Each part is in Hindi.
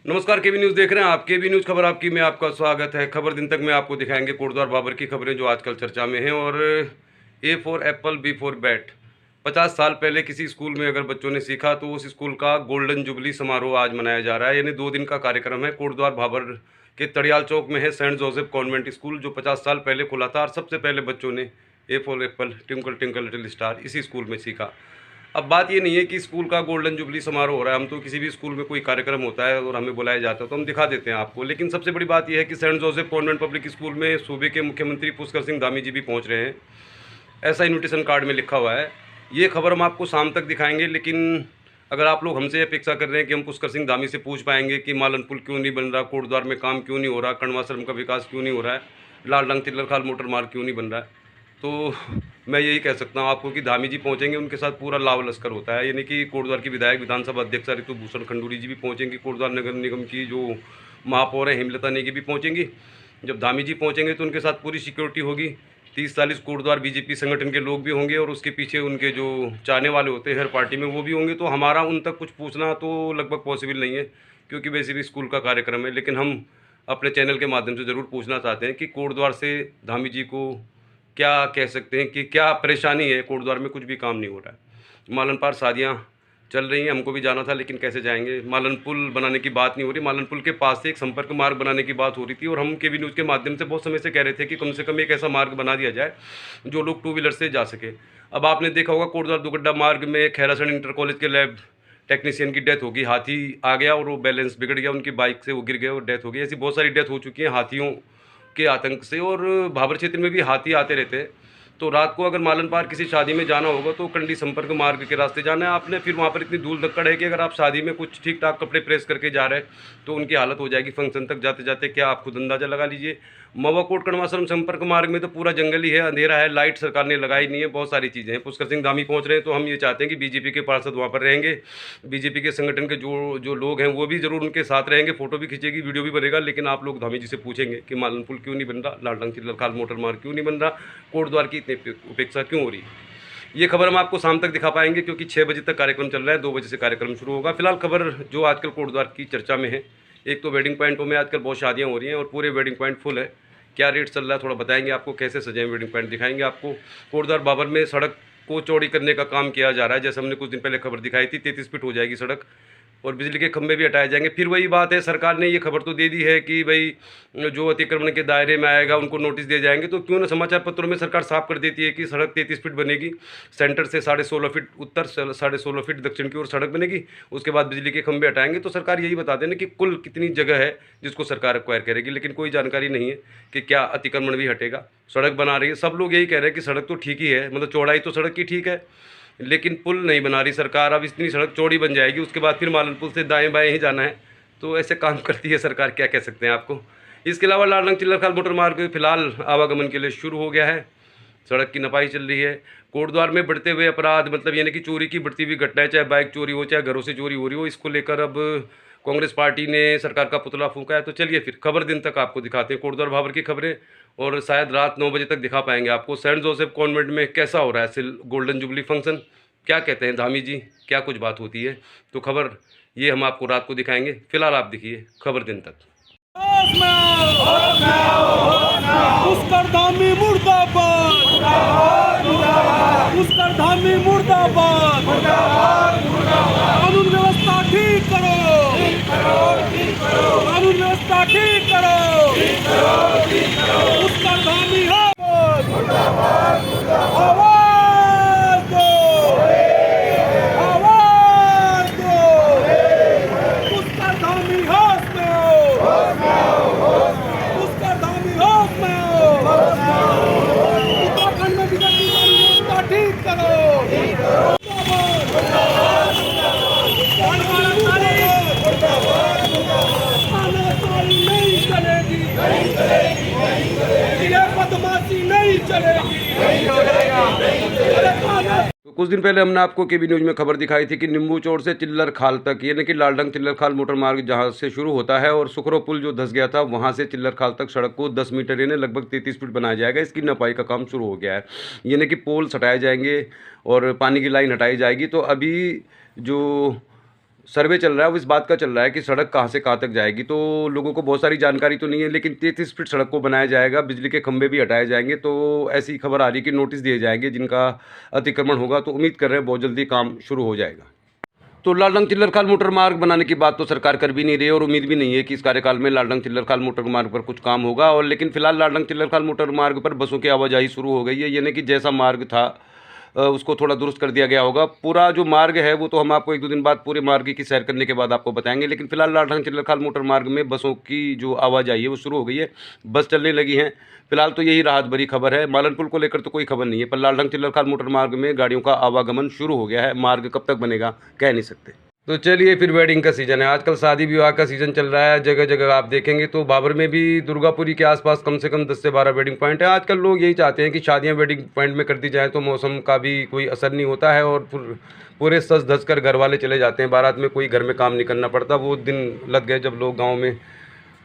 नमस्कार, केबी न्यूज़ देख रहे हैं आप। केबी न्यूज़ खबर आपकी में आपका स्वागत है। खबर दिन तक में आपको दिखाएंगे कोटद्वार बाबर की खबरें जो आजकल चर्चा में हैं। और A for apple, B for bat. 50 साल पहले किसी स्कूल में अगर बच्चों ने सीखा तो उस स्कूल का गोल्डन जुबली समारोह आज मनाया जा रहा है। यानी 2 दिन का कार्यक्रम है। कोटद्वार बाबर के तड़ियाल चौक में है सेंट जोसेफ कॉन्वेंट स्कूल, जो 50 साल पहले खुला था। और सबसे पहले बच्चों ने ए for Apple, twinkle twinkle little star इसी स्कूल में सीखा। अब बात ये नहीं है कि स्कूल का गोल्डन जुबली समारोह हो रहा है। हम तो किसी भी स्कूल में कोई कार्यक्रम होता है और हमें बुलाया जाता है तो हम दिखा देते हैं आपको। लेकिन सबसे बड़ी बात यह है कि saint Joseph convent public school में सूबे के मुख्यमंत्री पुष्कर सिंह धामी जी भी पहुंच रहे हैं, ऐसा इन्विटेशन कार्ड में लिखा हुआ है। ये खबर हम आपको शाम तक दिखाएंगे। लेकिन अगर आप लोग हमसे अपेक्षा कर रहे हैं कि हम पुष्कर सिंह धामी से पूछ पाएंगे कि मालन पुल क्यों नहीं बन रहा, कोटद्वार में काम क्यों नहीं हो रहा, कण्वाश्रम का विकास क्यों नहीं हो रहा है, लालडंग तिल्लरखाल मोटर मार्ग क्यों नहीं बन रहा है, तो मैं यही कह सकता हूँ आपको कि धामी जी पहुँचेंगे। उनके साथ पूरा लाव लश्कर होता है। यानी कि कोटद्वार की विधायक विधानसभा अध्यक्ष ऋतु भूषण खंडूरी जी भी पहुँचेंगी। कोटद्वार नगर निगम की जो महापौर हैं हेमलता नेगी भी पहुँचेंगी। जब धामी जी पहुँचेंगे तो उनके साथ पूरी सिक्योरिटी होगी। 30-40 कोटद्वार बीजेपी संगठन के लोग भी होंगे और उसके पीछे उनके जो चाहने वाले होते हैं हर पार्टी में वो भी होंगे। तो हमारा उन तक कुछ पूछना तो लगभग पॉसिबल नहीं है, क्योंकि वैसे भी स्कूल का कार्यक्रम है। लेकिन हम अपने चैनल के माध्यम से ज़रूर पूछना चाहते हैं कि कोटद्वार से धामी जी को क्या कह सकते हैं कि क्या परेशानी है। कोटद्वार में कुछ भी काम नहीं हो रहा है। मालन पार शादियाँ चल रही हैं, हमको भी जाना था लेकिन कैसे जाएंगे। मालन पुल बनाने की बात नहीं हो रही। मालन पुल के पास से एक संपर्क मार्ग बनाने की बात हो रही थी और हम केबी न्यूज़ के माध्यम से बहुत समय से कह रहे थे कि कम से कम एक ऐसा मार्ग बना दिया जाए जो लोग 2 व्हीलर से जा सके। अब आपने देखा होगा कोटद्वार दुगड्डा मार्ग में खैरासण इंटर कॉलेज के लैब टेक्नीशियन की डेथ होगी। हाथी आ गया और वो बैलेंस बिगड़ गया, उनकी बाइक से वो गिर गए और डेथ हो गई। ऐसी बहुत सारी डेथ हो चुकी है हाथियों के आतंक से। और भाबर क्षेत्र में भी हाथी आते रहते हैं। तो रात को अगर मालन पार किसी शादी में जाना होगा तो कंडी संपर्क मार्ग के रास्ते जाना है आपने। फिर वहाँ पर इतनी धूल धक्कड़ है कि अगर आप शादी में कुछ ठीक ठाक कपड़े प्रेस करके जा रहे हैं तो उनकी हालत हो जाएगी फंक्शन तक जाते जाते। क्या आप खुद अंदाज़ा लगा लीजिए। मवा कोट कण्वाश्रम संपर्क मार्ग में तो पूरा जंगल ही है, अंधेरा है, लाइट सरकार ने लगाई नहीं है, बहुत सारी चीज़ें हैं। पुष्कर सिंह धामी पहुँच रहे हैं तो हम ये चाहते हैं कि बीजेपी के पार्षद वहाँ पर रहेंगे। बीजेपी के संगठन के जो जो लोग हैं वो भी ज़रूर उनके साथ रहेंगे, फोटो भी खींचेगी, वीडियो भी बनेगा। लेकिन आप लोग धामी जी से पूछेंगे कि मालन पुल क्यों नहीं बन रहा, लालडंग तिल्लरखाल मोटर मार्ग क्यों नहीं बन रहा, कोटद्वार की इतनी उपेक्षा क्यों हो रही है। ये खबर हम आपको शाम तक दिखा पाएंगे क्योंकि 6 बजे तक कार्यक्रम चल रहा है, 2 बजे से कार्यक्रम शुरू होगा। फिलहाल खबर जो आजकल कोटद्वार की चर्चा में है, एक तो वेडिंग पॉइंटों में आजकल बहुत शादियां हो रही हैं और पूरे वेडिंग पॉइंट फुल है। क्या रेट चल रहा है थोड़ा बताएंगे आपको, कैसे सजाएं वेडिंग पॉइंट दिखाएंगे आपको। कोटद्वार बाबर में सड़क को चौड़ी करने का काम किया जा रहा है, जैसे हमने कुछ दिन पहले खबर दिखाई थी। 33 फीट हो जाएगी सड़क और बिजली के खंभे भी हटाए जाएंगे। फिर वही बात है, सरकार ने ये खबर तो दे दी है कि भाई जो अतिक्रमण के दायरे में आएगा उनको नोटिस दिए जाएंगे। तो क्यों ना समाचार पत्रों में सरकार साफ कर देती है कि सड़क 33 फीट बनेगी, सेंटर से 16.5 फीट उत्तर, 16.5 फीट दक्षिण की ओर सड़क बनेगी, उसके बाद बिजली के खंभे हटाएंगे। तो सरकार यही बता देना कि कुल कितनी जगह है जिसको सरकार एक्वायर करेगी। लेकिन कोई जानकारी नहीं है कि क्या अतिक्रमण भी हटेगा। सड़क बना रही है, सब लोग यही कह रहे हैं कि सड़क तो ठीक ही है, मतलब चौड़ाई तो सड़क की ठीक है, लेकिन पुल नहीं बना रही सरकार। अब इतनी सड़क चौड़ी बन जाएगी, उसके बाद फिर मालन पुल से दाएं बाएं ही जाना है। तो ऐसे काम करती है सरकार, क्या कह सकते हैं आपको। इसके अलावा लालडंग तिल्लरखाल मोटर मार्ग फिलहाल आवागमन के लिए शुरू हो गया है, सड़क की नपाई चल रही है। कोटद्वार में बढ़ते हुए अपराध, मतलब यानी कि चोरी की बढ़ती हुई घटनाएं, चाहे बाइक चोरी हो चाहे घरों से चोरी हो रही हो, इसको लेकर अब कांग्रेस पार्टी ने सरकार का पुतला फूंका है। तो चलिए फिर खबर दिन तक आपको दिखाते हैं कोटद्वार बाबर की खबरें, और शायद रात 9 बजे तक दिखा पाएंगे आपको सेंट जोसेफ कॉन्वेंट में कैसा हो रहा है गोल्डन जुबली फंक्शन, क्या कहते हैं धामी जी, क्या कुछ बात होती है। तो खबर ये हम आपको रात को दिखाएंगे। फिलहाल आप देखिए खबर दिन तक। पुष्कर धामी मुर्दाबाद, पुष्कर धामी मुर्दाबाद, कानून व्यवस्था ठीक करो, कानून व्यवस्था ठीक करो, पुष्कर धामी हो, आवाज दो, आवाज दो, पुष्कर धामी होश में हो, पुष्कर धामी होश में हो, उत्तराखंड में बिगड़ती व्यवस्था ठीक करो, तानाशाही नहीं चलेगी, ये बदमाशी नहीं चलेगी। तो कुछ दिन पहले हमने आपको केबी न्यूज़ में खबर दिखाई थी कि नींबू चौड़ से चिल्लरखाल तक, यानी कि लालडंग तिल्लरखाल मोटर मार्ग जहां से शुरू होता है और सुखरो पुल जो धंस गया था, वहां से चिल्लरखाल तक सड़क को 10 मीटर यानी लगभग 33 फीट बनाया जाएगा। इसकी नपाई का काम शुरू हो गया है, यानी कि पोल्स हटाए जाएंगे और पानी की लाइन हटाई जाएगी। तो अभी जो सर्वे चल रहा है वो इस बात का चल रहा है कि सड़क कहाँ से कहाँ तक जाएगी। तो लोगों को बहुत सारी जानकारी तो नहीं है, लेकिन 33 फीट सड़क को बनाया जाएगा, बिजली के खंभे भी हटाए जाएंगे। तो ऐसी खबर आ रही है कि नोटिस दिए जाएंगे जिनका अतिक्रमण होगा। तो उम्मीद कर रहे हैं बहुत जल्दी काम शुरू हो जाएगा। तो लालडंग चिल्लरखाल मोटर मार्ग बनाने की बात तो सरकार कर भी नहीं रही है और उम्मीद भी नहीं है कि इस कार्यकाल में लालडंग चिल्लरखाल मोटर मार्ग पर कुछ काम होगा। और लेकिन फिलहाल लालडंग चिल्लरखाल मोटर मार्ग पर बसों की आवाजाही शुरू हो गई है, यानी कि जैसा मार्ग था उसको थोड़ा दुरुस्त कर दिया गया होगा। पूरा जो मार्ग है वो तो हम आपको 1-2 दिन बाद पूरे मार्ग की सैर करने के बाद आपको बताएंगे। लेकिन फिलहाल लालडंग चिल्लरखाल मोटर मार्ग में बसों की जो आवाजाही है वो शुरू हो गई है, बस चलने लगी हैं। फिलहाल तो यही राहत भरी खबर है। मालनपुल को लेकर तो कोई खबर नहीं है, पर लालडंग चिल्लरखाल मोटर मार्ग में गाड़ियों का आवागमन शुरू हो गया है। मार्ग कब तक बनेगा कह नहीं सकते। तो चलिए, फिर वेडिंग का सीज़न है, आजकल शादी विवाह का सीज़न चल रहा है। जगह जगह आप देखेंगे तो बाबर में भी दुर्गापुरी के आसपास कम से कम 10 से 12 वेडिंग पॉइंट है। आजकल लोग यही चाहते हैं कि शादियां वेडिंग पॉइंट में कर दी जाएँ तो मौसम का भी कोई असर नहीं होता है और पूरे सज धज कर घर वाले चले जाते हैं बारात में, कोई घर में काम नहीं करना पड़ता। वो दिन लग गए जब लोग गाँव में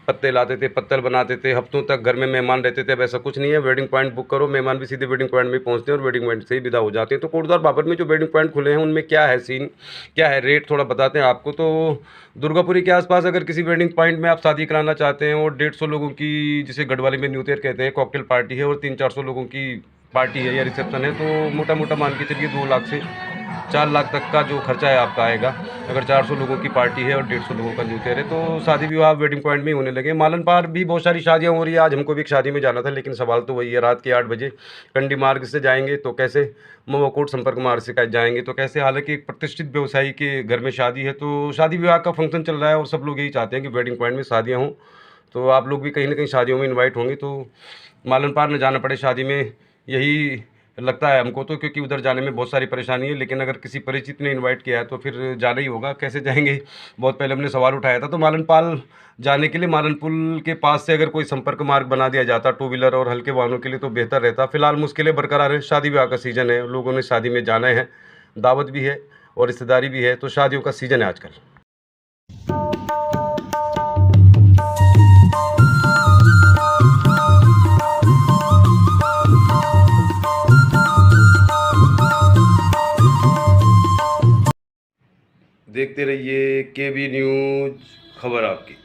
पत्ते लाते थे, पत्तल बनाते थे, हफ्तों तक घर में मेहमान रहते थे। अब ऐसा कुछ नहीं है, वेडिंग पॉइंट बुक करो, मेहमान भी सीधे वेडिंग पॉइंट में पहुंचते हैं और वेडिंग पॉइंट से ही विदा हो जाते हैं। तो कोटद्वार बाबर में जो वेडिंग पॉइंट खुले हैं उनमें क्या है सीन, क्या है रेट, थोड़ा बताते हैं आपको। तो दुर्गापुरी के आसपास अगर किसी वेडिंग पॉइंट में आप शादी कराना चाहते हैं और 150 लोगों की, जिसे गढ़वाली में न्यूतेर कहते हैं, कॉकटेल पार्टी है और 300-400 लोगों की पार्टी है या रिसेप्शन है, तो मोटा मोटा मान के चलिए 2 लाख से 4 लाख तक का जो खर्चा है आपका आएगा। अगर 400 लोगों की पार्टी है और 150 लोगों का न्यूतेर है तो शादी विवाह वेडिंग पॉइंट में ही होने लगे। मालन पार भी बहुत सारी शादियां हो रही है। आज हमको भी एक शादी में जाना था, लेकिन सवाल तो वही है, रात के 8 बजे कंडी मार्ग से जाएंगे तो कैसे, मवाकोट संपर्क मार्ग से जाएंगे तो कैसे। हालांकि एक प्रतिष्ठित व्यवसायी के घर में शादी है, तो शादी विवाह का फंक्शन चल रहा है और सब लोग यही चाहते हैं कि वेडिंग पॉइंट में शादियाँ हों। तो आप लोग भी कहीं ना कहीं शादियों में इन्वाइट होंगे, तो मालन पार न जाना पड़े शादी में, यही लगता है हमको तो, क्योंकि उधर जाने में बहुत सारी परेशानी है। लेकिन अगर किसी परिचित ने इनवाइट किया है तो फिर जाना ही होगा, कैसे जाएंगे। बहुत पहले हमने सवाल उठाया था। तो मालनपाल जाने के लिए मालनपुल के पास से अगर कोई संपर्क मार्ग बना दिया जाता 2 व्हीलर और हल्के वाहनों के लिए तो बेहतर रहता। फिलहाल मुश्किलें बरकरार है, शादी ब्याह का सीज़न है, लोगों ने शादी में जाना है, दावत भी है और रिश्तेदारी भी है, तो शादियों का सीज़न है आजकल। देखते रहिए केबी न्यूज़, खबर आपकी।